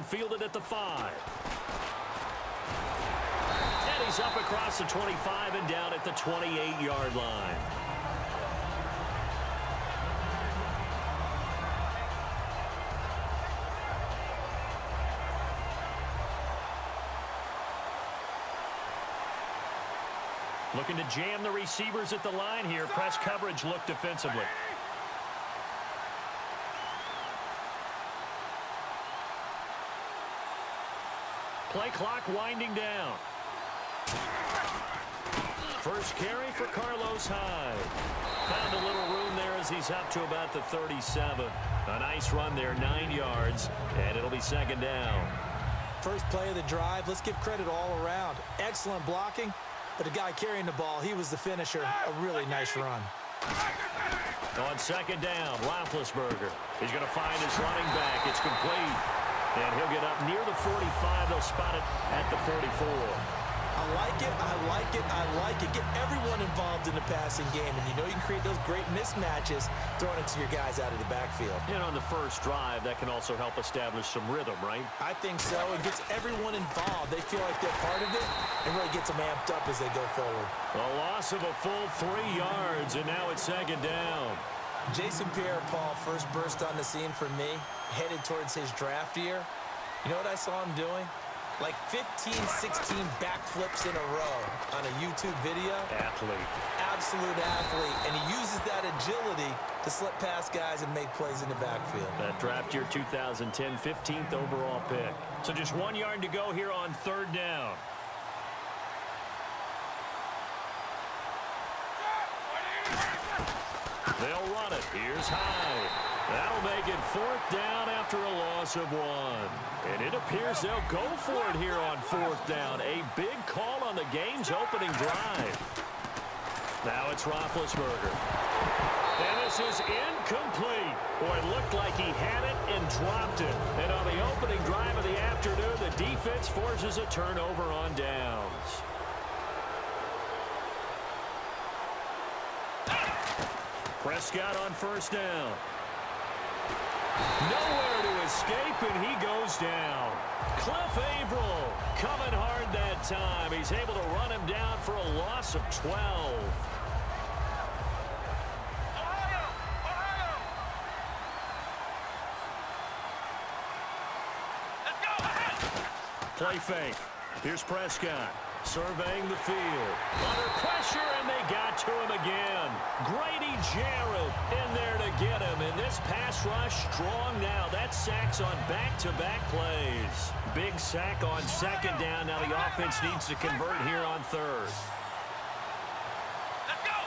fielded at the 5. And he's up across the 25 and down at the 28-yard line. Looking to jam the receivers at the line here. Press coverage look defensively. Play clock winding down. First carry for Carlos Hyde. Found a little room there as he's up to about the 37. A nice run there, 9 yards, and it'll be second down. First play of the drive. Let's give credit all around. Excellent blocking. But the guy carrying the ball, he was the finisher. A really nice run. On second down, Roethlisberger. He's going to find his running back. It's complete. And he'll get up near the 45. They'll spot it at the 44. I like it, I like it, I like it. Get everyone involved in the passing game. And you know you can create those great mismatches throwing it to your guys out of the backfield. And on the first drive, that can also help establish some rhythm, right? I think so. It gets everyone involved. They feel like they're part of it and really gets them amped up as they go forward. A loss of a full 3 yards, and now it's second down. Jason Pierre-Paul first burst on the scene for me, headed towards his draft year. You know what I saw him doing? Like 15, 16 backflips in a row on a YouTube video. Athlete. Absolute athlete. And he uses that agility to slip past guys and make plays in the backfield. That draft year 2010, 15th overall pick. So just 1 yard to go here on third down. They'll run it. Here's Hyde. That'll make it fourth down after a loss of 1. And it appears they'll go for it here on fourth down. A big call on the game's opening drive. Now it's Roethlisberger. And this is incomplete. Boy, it looked like he had it and dropped it. And on the opening drive of the afternoon, the defense forces a turnover on downs. Prescott on first down. Nowhere to escape, and he goes down. Cliff Averill coming hard that time. He's able to run him down for a loss of 12. Play fake. Here's Prescott. Surveying the field. Under pressure, and they got to him again. Grady Jarrett in there to get him. And this pass rush strong now. That sack's on back-to-back plays. Big sack on second down. Now the offense needs to convert here on third. Let's go.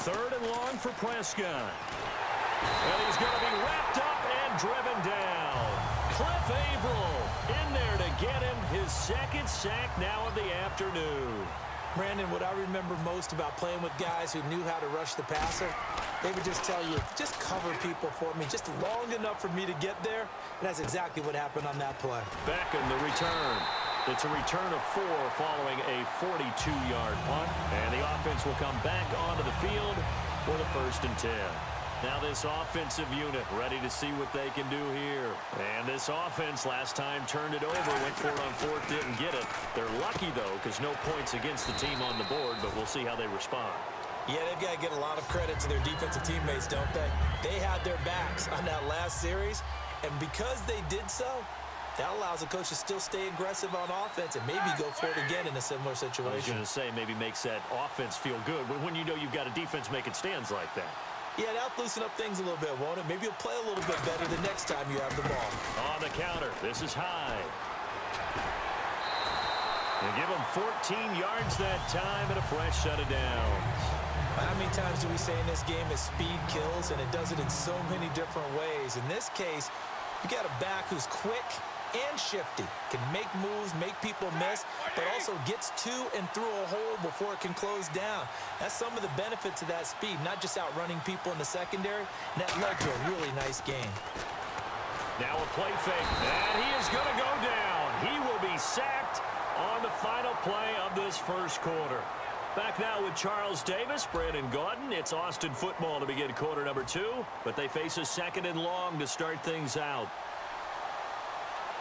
Third and long for Prescott. And he's going to be wrapped up and driven down. Cliff Averill in there to get him his second sack now of the afternoon. Brandon, what I remember most about playing with guys who knew how to rush the passer, they would just tell you, just cover people for me, just long enough for me to get there. And that's exactly what happened on that play. Beckham, the return. It's a return of 4 following a 42-yard punt. And the offense will come back onto the field for the 1st and 10. Now this offensive unit ready to see what they can do here. And this offense last time turned it over, went for it on fourth, didn't get it. They're lucky, though, because no points against the team on the board, but we'll see how they respond. Yeah, they've got to get a lot of credit to their defensive teammates, don't they? They had their backs on that last series, and because they did so, that allows the coach to still stay aggressive on offense and maybe go for it again in a similar situation. I was going to say maybe makes that offense feel good when you know you've got a defense making stands like that. Yeah, that'll loosen up things a little bit, won't it? Maybe you'll play a little bit better the next time you have the ball. On the counter, this is Hyde. They give him 14 yards that time and a fresh set of downs. How many times do we say in this game is speed kills, and it does it in so many different ways? In this case, you got a back who's quick and shifty, can make moves, make people miss, but also gets to and through a hole before it can close down. That's some of the benefits of that speed, not just outrunning people in the secondary, and that led to a really nice game. Now a play fake, and he is going to go down. He will be sacked on the final play of this first quarter. Back now with Charles Davis, Brandon Gaudin. It's Austin football to begin quarter number 2, but they face a second and long to start things out.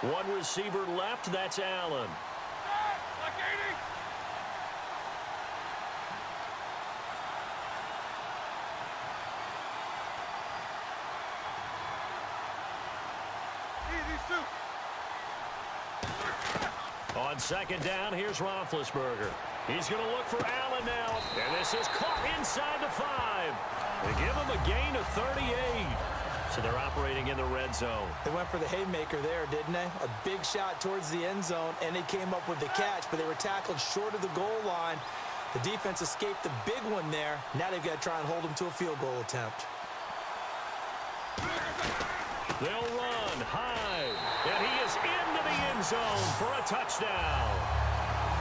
One receiver left. That's Allen. On second down, here's Roethlisberger. He's going to look for Allen now. And this is caught inside the 5. They give him a gain of 38. So they're operating in the red zone. They went for the haymaker there, didn't they? A big shot towards the end zone, and they came up with the catch, but they were tackled short of the goal line. The defense escaped the big one there. Now they've got to try and hold them to a field goal attempt. They'll run high, and he is into the end zone for a touchdown.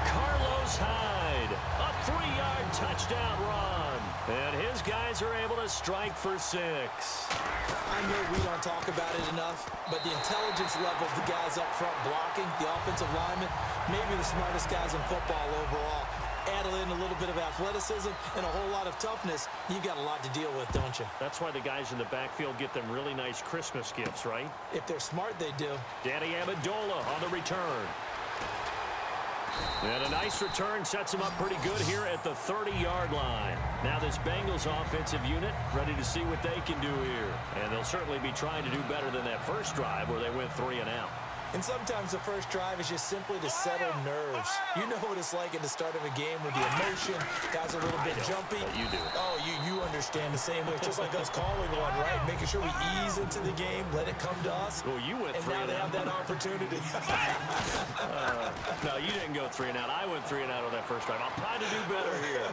Carlos Hyde, a 3-yard touchdown run. And his guys are able to strike for 6. I know we don't talk about it enough, but the intelligence level of the guys up front blocking, the offensive linemen, maybe the smartest guys in football overall. Add in a little bit of athleticism and a whole lot of toughness, you got a lot to deal with, don't you? That's why the guys in the backfield get them really nice Christmas gifts, right? If they're smart, they do. Danny Amendola on the return. And a nice return sets him up pretty good here at the 30-yard line. Now this Bengals offensive unit ready to see what they can do here. And they'll certainly be trying to do better than that first drive where they went 3 and out. And sometimes the first drive is just simply to settle nerves. You know what it's like at the start of a game with the emotion. Guys are a little bit jumpy. But you do. Oh, you understand the same way. It's just like us calling one, right? Making sure we ease into the game, let it come to us. Well, you went 3 and now they have that opportunity. No, you didn't go 3 and out. I went 3 and out on that first drive. I'll try to do better here.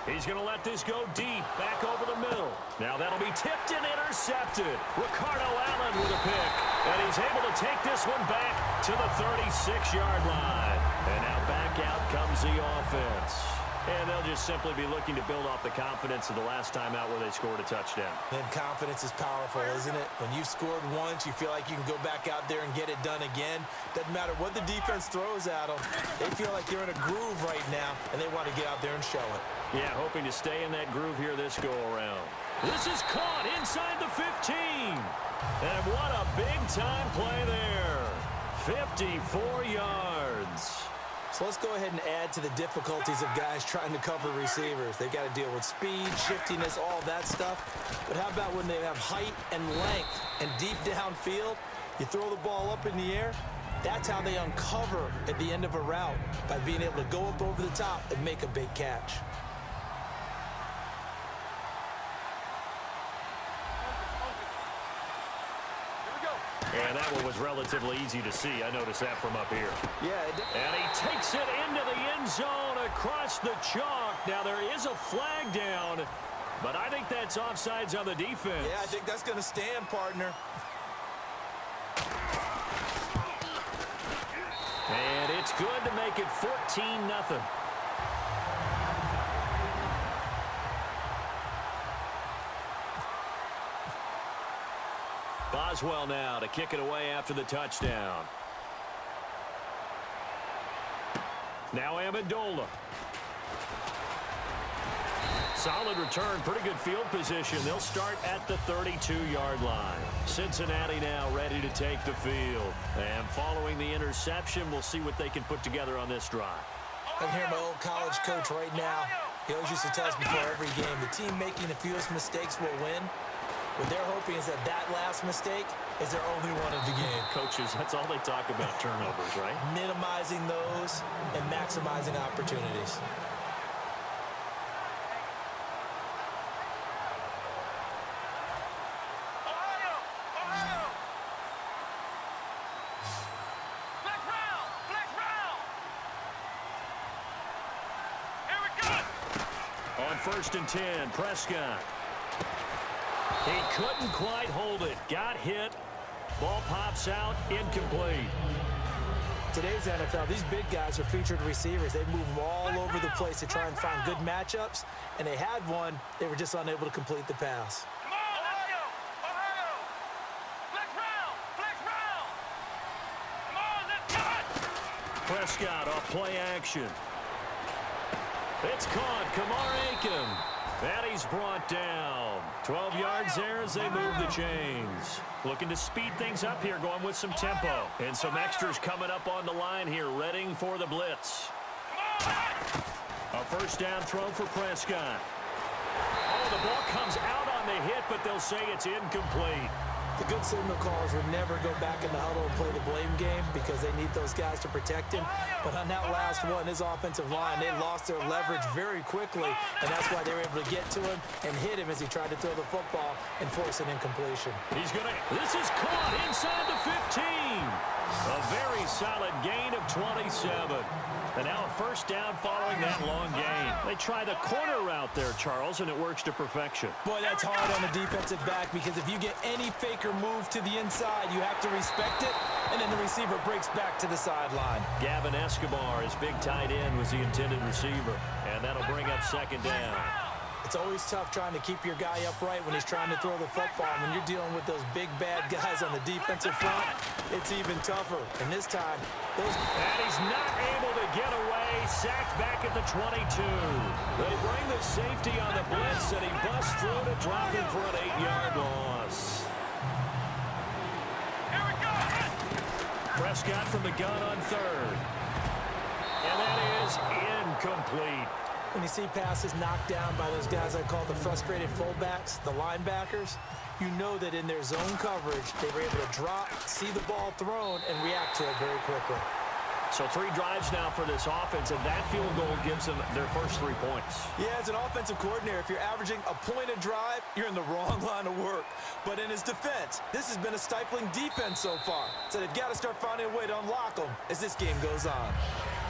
He's going to let this go deep, back over the middle. Now that'll be tipped and intercepted. Ricardo Allen with a pick. And he's able to take this one back to the 36-yard line. And now back out comes the offense. And they'll just simply be looking to build off the confidence of the last time out where they scored a touchdown. And confidence is powerful, isn't it? When you've scored once, you feel like you can go back out there and get it done again. Doesn't matter what the defense throws at them. They feel like they're in a groove right now, and they want to get out there and show it. Yeah, hoping to stay in that groove here this go-around. This is caught inside the 15. And what a big-time play there. 54 yards. So let's go ahead and add to the difficulties of guys trying to cover receivers. They got to deal with speed, shiftiness, all that stuff. But how about when they have height and length and deep downfield? You throw the ball up in the air. That's how they uncover at the end of a route, by being able to go up over the top and make a big catch. And that one was relatively easy to see. I noticed that from up here. Yeah. And he takes it into the end zone across the chalk. Now there is a flag down, but I think that's offsides on the defense. Yeah, I think that's going to stand, partner. And it's good to make it 14-0. Boswell now to kick it away after the touchdown. Now Amendola. Solid return, pretty good field position. They'll start at the 32-yard line. Cincinnati now ready to take the field. And following the interception, we'll see what they can put together on this drive. I can hear my old college coach right now. He always used to tell us before every game, the team making the fewest mistakes will win. What they're hoping is that last mistake is their only one of the game. Coaches, that's all they talk about, turnovers, right? Minimizing those and maximizing opportunities. On 1st and 10, Prescott. He couldn't quite hold it. Got hit. Ball pops out. Incomplete. Today's NFL, these big guys are featured receivers. They move them all over the place to try and find good matchups. And they had one. They were just unable to complete the pass. Prescott off play action. It's caught. Kamar Aiken. And he's brought down. 12 yards there as they move the chains. Looking to speed things up here, going with some tempo. And some extras coming up on the line here, readying for the blitz. A first down throw for Prescott. Oh, the ball comes out on the hit, but they'll say it's incomplete. The good signal callers would never go back in the huddle and play the blame game because they need those guys to protect him. But on that last one, his offensive line, they lost their leverage very quickly, and that's why they were able to get to him and hit him as he tried to throw the football and force an incompletion. This is caught inside the 15. A very solid gain of 27. And now a first down following that long gain. They try the corner route there, Charles, and it works to perfection. Boy, that's hard on the defensive back because if you get any fake or move to the inside, you have to respect it, and then the receiver breaks back to the sideline. Gavin Escobar, his big tight end, was the intended receiver, and that'll bring up second down. It's always tough trying to keep your guy upright when he's trying to throw the football. When you're dealing with those big, bad guys on the defensive front, it's even tougher. And this time, And he's not able to get away. Sacked back at the 22. They bring the safety on the blitz, and he busts through to drop him for an 8-yard loss. Here we go. Prescott from the gun on third. And that is incomplete. when you see passes knocked down by those guys I call the frustrated fullbacks, the linebackers, you know that in their zone coverage, they were able to drop, see the ball thrown, and react to it very quickly. So 3 drives now for this offense, and that field goal gives them their first 3 points. Yeah, as an offensive coordinator, if you're averaging a point a drive, you're in the wrong line of work. But in his defense, this has been a stifling defense so far. So they've got to start finding a way to unlock them as this game goes on.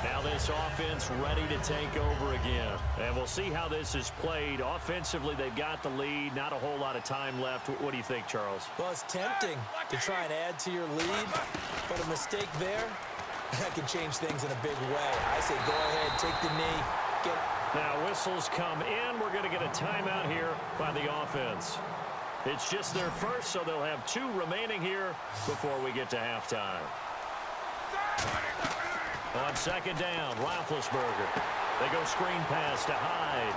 Now this offense ready to take over again. And we'll see how this is played. Offensively, they've got the lead. Not a whole lot of time left. What do you think, Charles? Well, it's tempting to try and add to your lead, but a mistake there, that can change things in a big way. I say go ahead, take the knee. Now whistles come in. We're going to get a timeout here by the offense. It's just their first, so they'll have 2 remaining here before we get to halftime. On second down, Roethlisberger. They go screen pass to Hyde.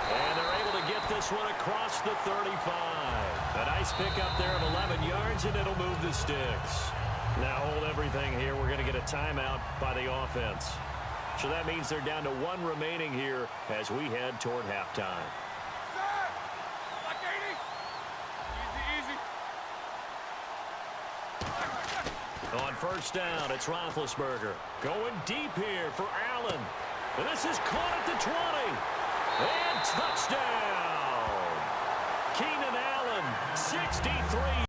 And they're able to get this one across the 35. A nice pickup there of 11 yards, and it'll move the sticks. Now hold everything here. We're going to get a timeout by the offense. So that means they're down to 1 remaining here as we head toward halftime. On first down, it's Roethlisberger. Going deep here for Allen. And this is caught at the 20. And touchdown! Keenan Allen, 63